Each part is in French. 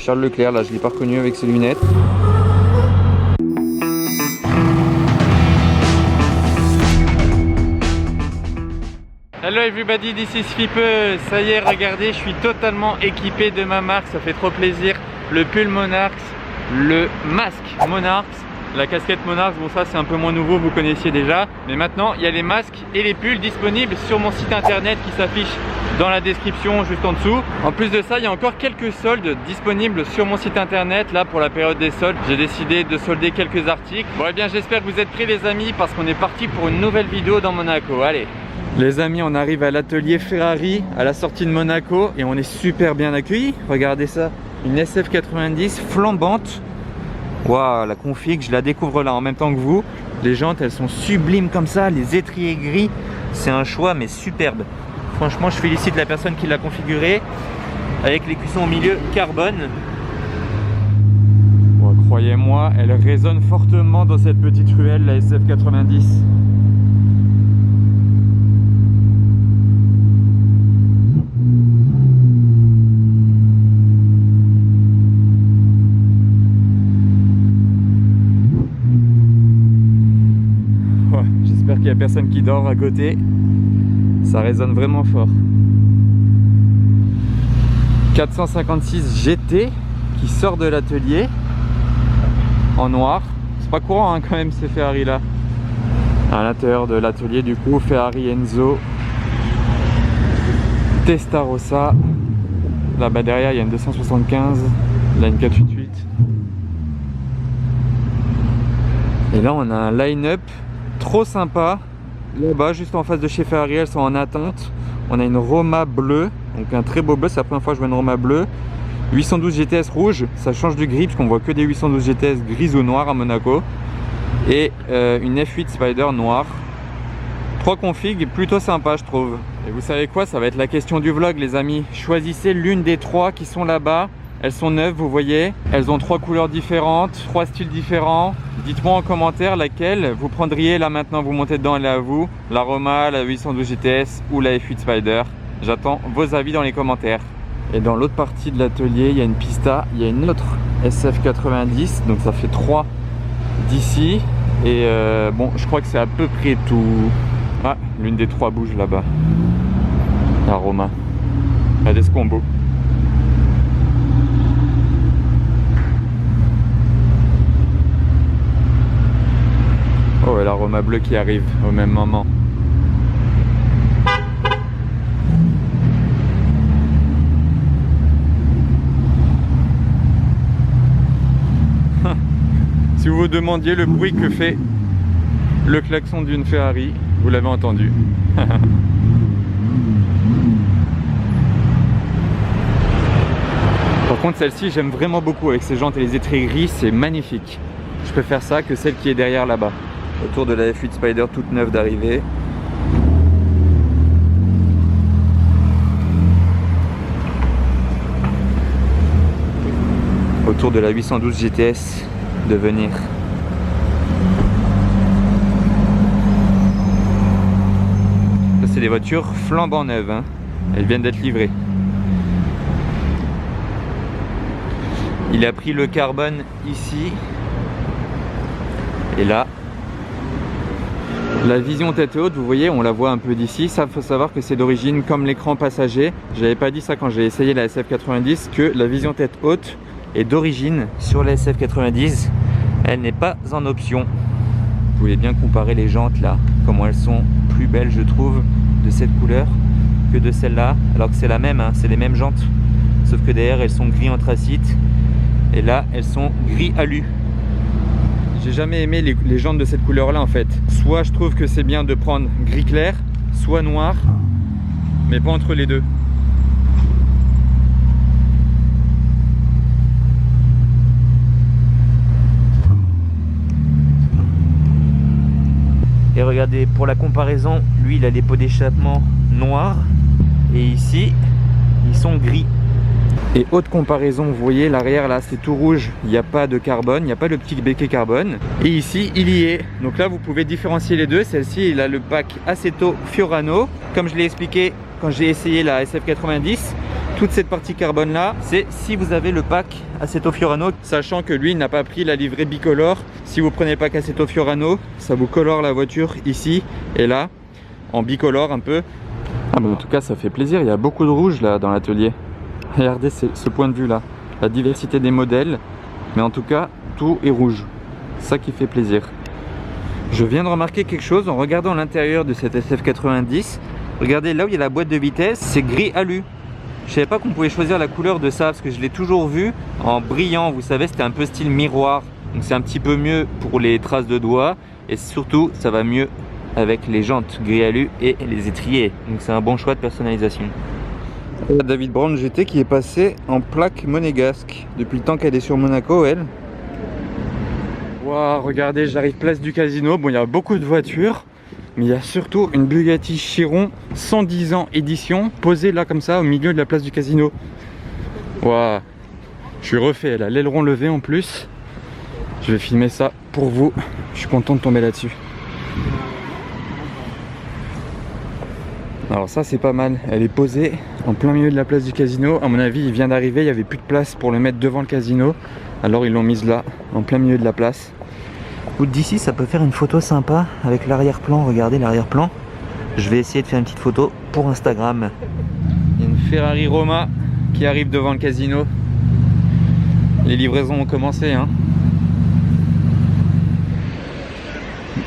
Charles Leclerc, là je l'ai pas reconnu avec ses lunettes. Hello everybody, this is Fipe. Ça y est, regardez, je suis totalement équipé de ma marque, ça fait trop plaisir. Le pull Monarchs, le masque Monarchs, la casquette Monarchs, bon ça c'est un peu moins nouveau, vous connaissiez déjà. Mais maintenant, il y a les masques et les pulls disponibles sur mon site internet qui s'affiche dans la description juste en dessous. En plus de ça, il y a encore quelques soldes disponibles sur mon site internet. Là, pour la période des soldes, j'ai décidé de solder quelques articles. Bon, et bien j'espère que vous êtes prêts les amis, parce qu'on est parti pour une nouvelle vidéo dans Monaco. Allez les amis, on arrive à l'atelier Ferrari à la sortie de Monaco et on est super bien accueillis. Regardez ça, une SF90 flambante. Waouh, la config, je la découvre là en même temps que vous. Les jantes, elles sont sublimes comme ça, les étriers gris, c'est un choix mais superbe. Franchement, je félicite la personne qui l'a configuré avec les cuissons au milieu carbone. Bon, croyez-moi, elle résonne fortement dans cette petite ruelle, la SF90. J'espère qu'il n'y a personne qui dort à côté. Ça résonne vraiment fort. 456 GT qui sort de l'atelier en noir. C'est pas courant hein, quand même ces Ferrari là. À l'intérieur de l'atelier du coup, Ferrari Enzo Testarossa. Là-bas derrière il y a une 275, là une 488. Et là on a un line-up trop sympa. Là-bas, juste en face de chez Ferrari, elles sont en attente. On a une Roma bleue, donc un très beau bleu. C'est la première fois que je vois une Roma bleue. 812 GTS rouge, ça change du gris parce qu'on voit que des 812 GTS gris ou noir à Monaco. Et une F8 Spider noire. 3 configs plutôt sympa je trouve. Et vous savez quoi, ça va être la question du vlog les amis. Choisissez l'une des 3 qui sont là-bas. Elles sont neuves, vous voyez. Elles ont 3 couleurs différentes, 3 styles différents. Dites-moi en commentaire laquelle vous prendriez là maintenant, vous montez dedans, elle est à vous. La Roma, la 812 GTS ou la F8 Spider. J'attends vos avis dans les commentaires. Et dans l'autre partie de l'atelier, il y a une Pista, il y a une autre SF90. Donc ça fait 3 d'ici. Et bon, je crois que c'est à peu près tout. Ah, l'une des 3 bouges là-bas. La Roma. Regardez ce combo. Oh, et la Roma bleue qui arrive au même moment. Si vous vous demandiez le bruit que fait le klaxon d'une Ferrari, vous l'avez entendu. Par contre, celle-ci, j'aime vraiment beaucoup avec ses jantes et les étriers gris, c'est magnifique. Je préfère ça que celle qui est derrière là-bas. Autour de la F8 Spider toute neuve d'arrivée. Autour de la 812 GTS de venir. Ça c'est des voitures flambant neuves, hein. Elles viennent d'être livrées. Il a pris le carbone ici. Et là, la vision tête haute, vous voyez, on la voit un peu d'ici. Ça, faut savoir que c'est d'origine comme l'écran passager. J'avais pas dit ça quand j'ai essayé la SF90, que la vision tête haute est d'origine sur la SF90. Elle n'est pas en option. Vous voulez bien comparer les jantes là, comment elles sont plus belles je trouve de cette couleur que de celle-là. Alors que c'est la même, hein, c'est les mêmes jantes. Sauf que derrière elles sont gris anthracite. Et là elles sont gris alu. J'ai jamais aimé les jantes de cette couleur là en fait. Soit je trouve que c'est bien de prendre gris clair, soit noir, mais pas entre les deux. Et regardez, pour la comparaison, lui il a des pots d'échappement noirs et ici ils sont gris. Et haute comparaison, vous voyez l'arrière là c'est tout rouge, il n'y a pas de carbone, il n'y a pas le petit béquet carbone. Et ici il y est, donc là vous pouvez différencier les deux. Celle-ci il a le pack Aceto Fiorano, comme je l'ai expliqué quand j'ai essayé la SF90. toute cette partie carbone là, c'est si vous avez le pack Assetto Fiorano, sachant que lui n'a pas pris la livrée bicolore. Si vous prenez le pack Assetto Fiorano, ça vous colore la voiture ici et là, en bicolore un peu. Ah mais en tout cas ça fait plaisir, il y a beaucoup de rouge là dans l'atelier. Regardez ce point de vue là, la diversité des modèles, mais en tout cas tout est rouge, ça qui fait plaisir. Je viens de remarquer quelque chose en regardant l'intérieur de cette SF90. Regardez là où il y a la boîte de vitesse, c'est gris alu. Je savais pas qu'on pouvait choisir la couleur de ça parce que je l'ai toujours vu en brillant, vous savez, c'était un peu style miroir. Donc c'est un petit peu mieux pour les traces de doigts et surtout ça va mieux avec les jantes gris alu et les étriers. Donc c'est un bon choix de personnalisation. David Brown GT qui est passé en plaque monégasque depuis le temps qu'elle est sur Monaco, elle. Wow, regardez, j'arrive place du Casino. Bon, il y a beaucoup de voitures, mais il y a surtout une Bugatti Chiron 110 ans édition posée là comme ça au milieu de la place du Casino. Wow, je suis refait, elle a l'aileron levé en plus. Je vais filmer ça pour vous. Je suis content de tomber là-dessus. Alors ça c'est pas mal, elle est posée en plein milieu de la place du Casino. À mon avis il vient d'arriver, il n'y avait plus de place pour le mettre devant le Casino. Alors ils l'ont mise là, en plein milieu de la place. D'ici ça peut faire une photo sympa avec l'arrière-plan, regardez l'arrière-plan. Je vais essayer de faire une petite photo pour Instagram. Il y a une Ferrari Roma qui arrive devant le Casino. Les livraisons ont commencé hein.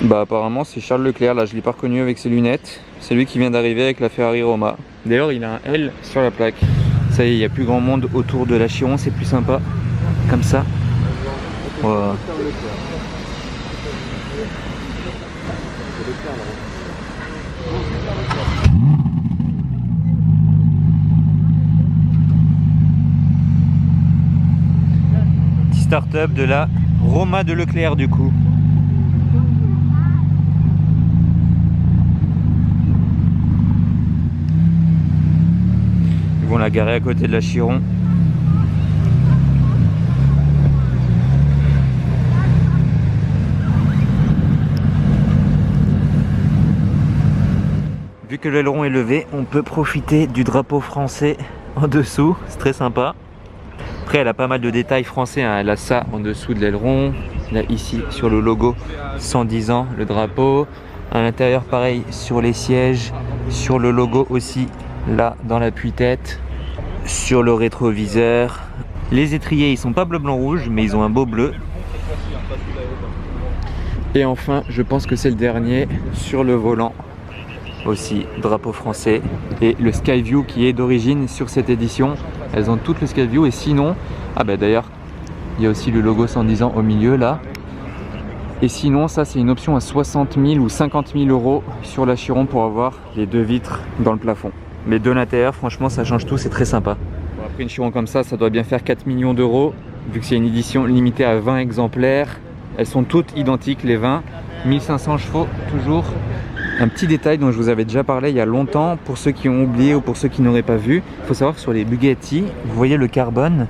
Bah apparemment c'est Charles Leclerc, là je l'ai pas reconnu avec ses lunettes. C'est lui qui vient d'arriver avec la Ferrari Roma. D'ailleurs il a un L sur la plaque. Ça y est, il n'y a plus grand monde autour de la Chiron, c'est plus sympa. Comme ça. Wow. Petit start-up de la Roma de Leclerc du coup. Ils vont la garer à côté de la Chiron. Vu que l'aileron est levé, on peut profiter du drapeau français en dessous, c'est très sympa. Après elle a pas mal de détails français, hein. Elle a ça en dessous de l'aileron, là ici sur le logo 110 ans, le drapeau. À l'intérieur pareil sur les sièges, sur le logo aussi, là dans l'appui-tête, sur le rétroviseur. Les étriers ils sont pas bleu blanc rouge mais ils ont un beau bleu. Et enfin je pense que c'est le dernier, sur le volant aussi drapeau français et le Skyview qui est d'origine sur cette édition. Elles ont toutes le Skyview et sinon, ah bah d'ailleurs il y a aussi le logo 110 ans au milieu là. Et sinon ça c'est une option à 60 000 ou 50 000 euros sur la Chiron pour avoir les deux vitres dans le plafond. Mais de l'intérieur franchement ça change tout, c'est très sympa. Bon, après une Chiron comme ça doit bien faire 4 millions d'euros vu que c'est une édition limitée à 20 exemplaires. Elles sont toutes identiques les 20, 1500 chevaux toujours. Un petit détail dont je vous avais déjà parlé il y a longtemps, pour ceux qui ont oublié ou pour ceux qui n'auraient pas vu, il faut savoir que sur les Bugatti, vous voyez le carbone,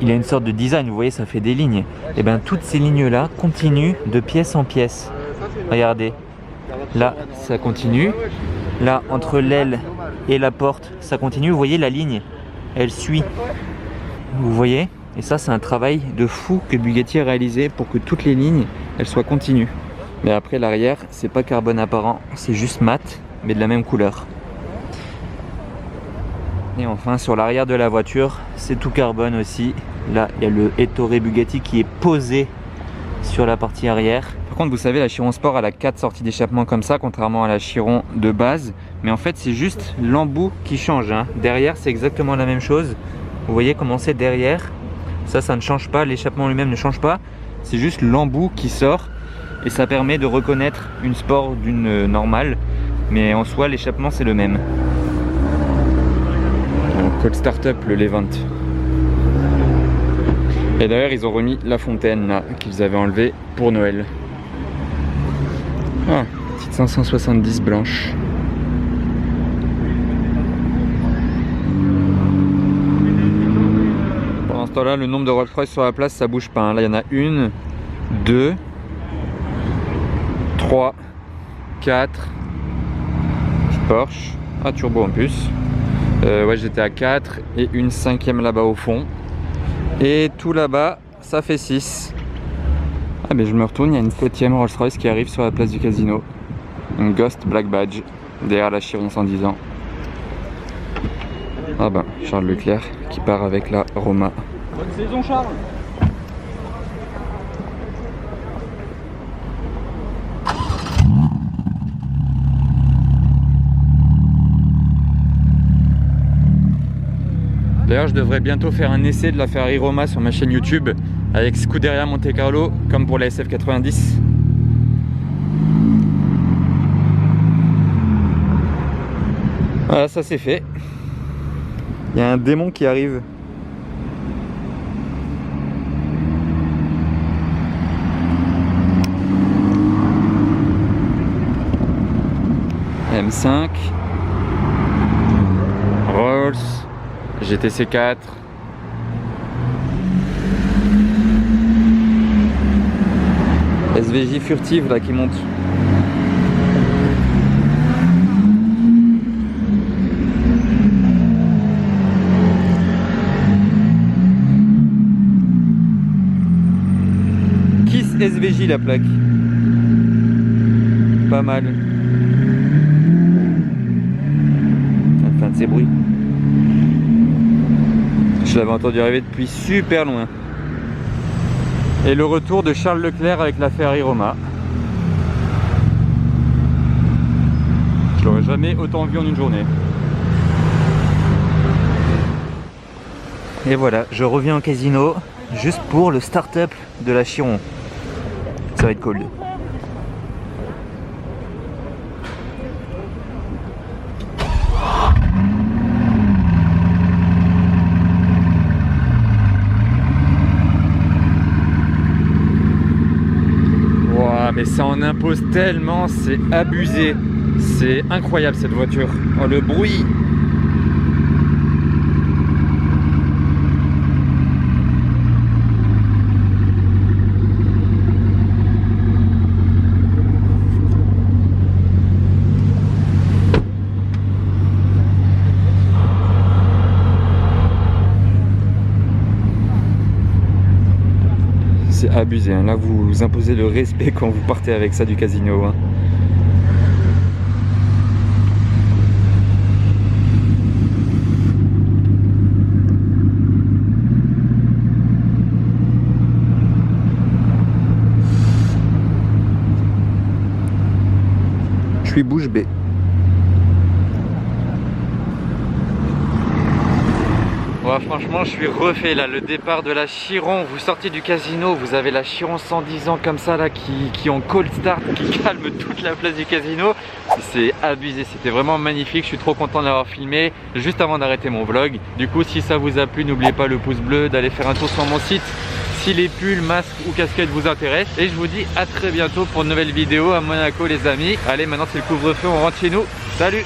il a une sorte de design, vous voyez ça fait des lignes. Et bien toutes ces lignes là continuent de pièce en pièce. Regardez, là ça continue, là entre l'aile et la porte ça continue, vous voyez la ligne, elle suit. Vous voyez? Et ça c'est un travail de fou que Bugatti a réalisé pour que toutes les lignes elles soient continues. Mais après l'arrière, c'est pas carbone apparent, c'est juste mat, mais de la même couleur. Et enfin sur l'arrière de la voiture, c'est tout carbone aussi. Là, il y a le Ettore Bugatti qui est posé sur la partie arrière. Par contre, vous savez, la Chiron Sport elle a 4 sorties d'échappement comme ça, contrairement à la Chiron de base. Mais en fait, c'est juste l'embout qui change, hein. Derrière, c'est exactement la même chose. Vous voyez comment c'est derrière. Ça ne change pas, l'échappement lui-même ne change pas. C'est juste l'embout qui sort. Et ça permet de reconnaître une Sport d'une normale, mais en soi l'échappement c'est le même. Code Startup le Levant. Et d'ailleurs ils ont remis la fontaine là qu'ils avaient enlevé pour Noël. Ah, petite 570 blanche. Pendant ce temps-là, le nombre de Rolls-Royce sur la place ça bouge pas, hein. Là il y en a 1, 2, 3, 4, Porsche, turbo en plus. Ouais, j'étais à 4 et une 5e là-bas au fond. Et tout là-bas, ça fait 6. Ah mais je me retourne, il y a une 7e Rolls-Royce qui arrive sur la place du casino. Une Ghost Black Badge, derrière la Chiron 110 ans. Ah ben, Charles Leclerc qui part avec la Roma. Bonne saison Charles. D'ailleurs, je devrais bientôt faire un essai de la Ferrari Roma sur ma chaîne YouTube avec Scuderia Monte Carlo, comme pour la SF90. Voilà, ça c'est fait. Il y a un démon qui arrive. M5 Rolls GTC 4. SVJ furtive là qui monte. Kiss SVJ la plaque. Pas mal. Enfin de ces bruits. Je l'avais entendu arriver depuis super loin. Et le retour de Charles Leclerc avec la Ferrari Roma. Je l'aurais jamais autant vu en une journée. Et voilà, je reviens au casino juste pour le start-up de la Chiron. Ça va être cool. Mais ça en impose tellement, c'est abusé. C'est incroyable cette voiture. Oh, le bruit. C'est abusé, hein. Là vous imposez le respect quand vous partez avec ça du casino, hein. Je suis bouche bée. Ouais, franchement je suis refait là, le départ de la Chiron, vous sortez du casino, vous avez la Chiron 110 ans comme ça là qui en cold start, qui calme toute la place du casino. C'est abusé, c'était vraiment magnifique, je suis trop content d'avoir filmé juste avant d'arrêter mon vlog. Du coup si ça vous a plu, n'oubliez pas le pouce bleu, d'aller faire un tour sur mon site si les pulls, masques ou casquettes vous intéressent. Et je vous dis à très bientôt pour une nouvelle vidéo à Monaco les amis. Allez, maintenant c'est le couvre-feu, on rentre chez nous, salut!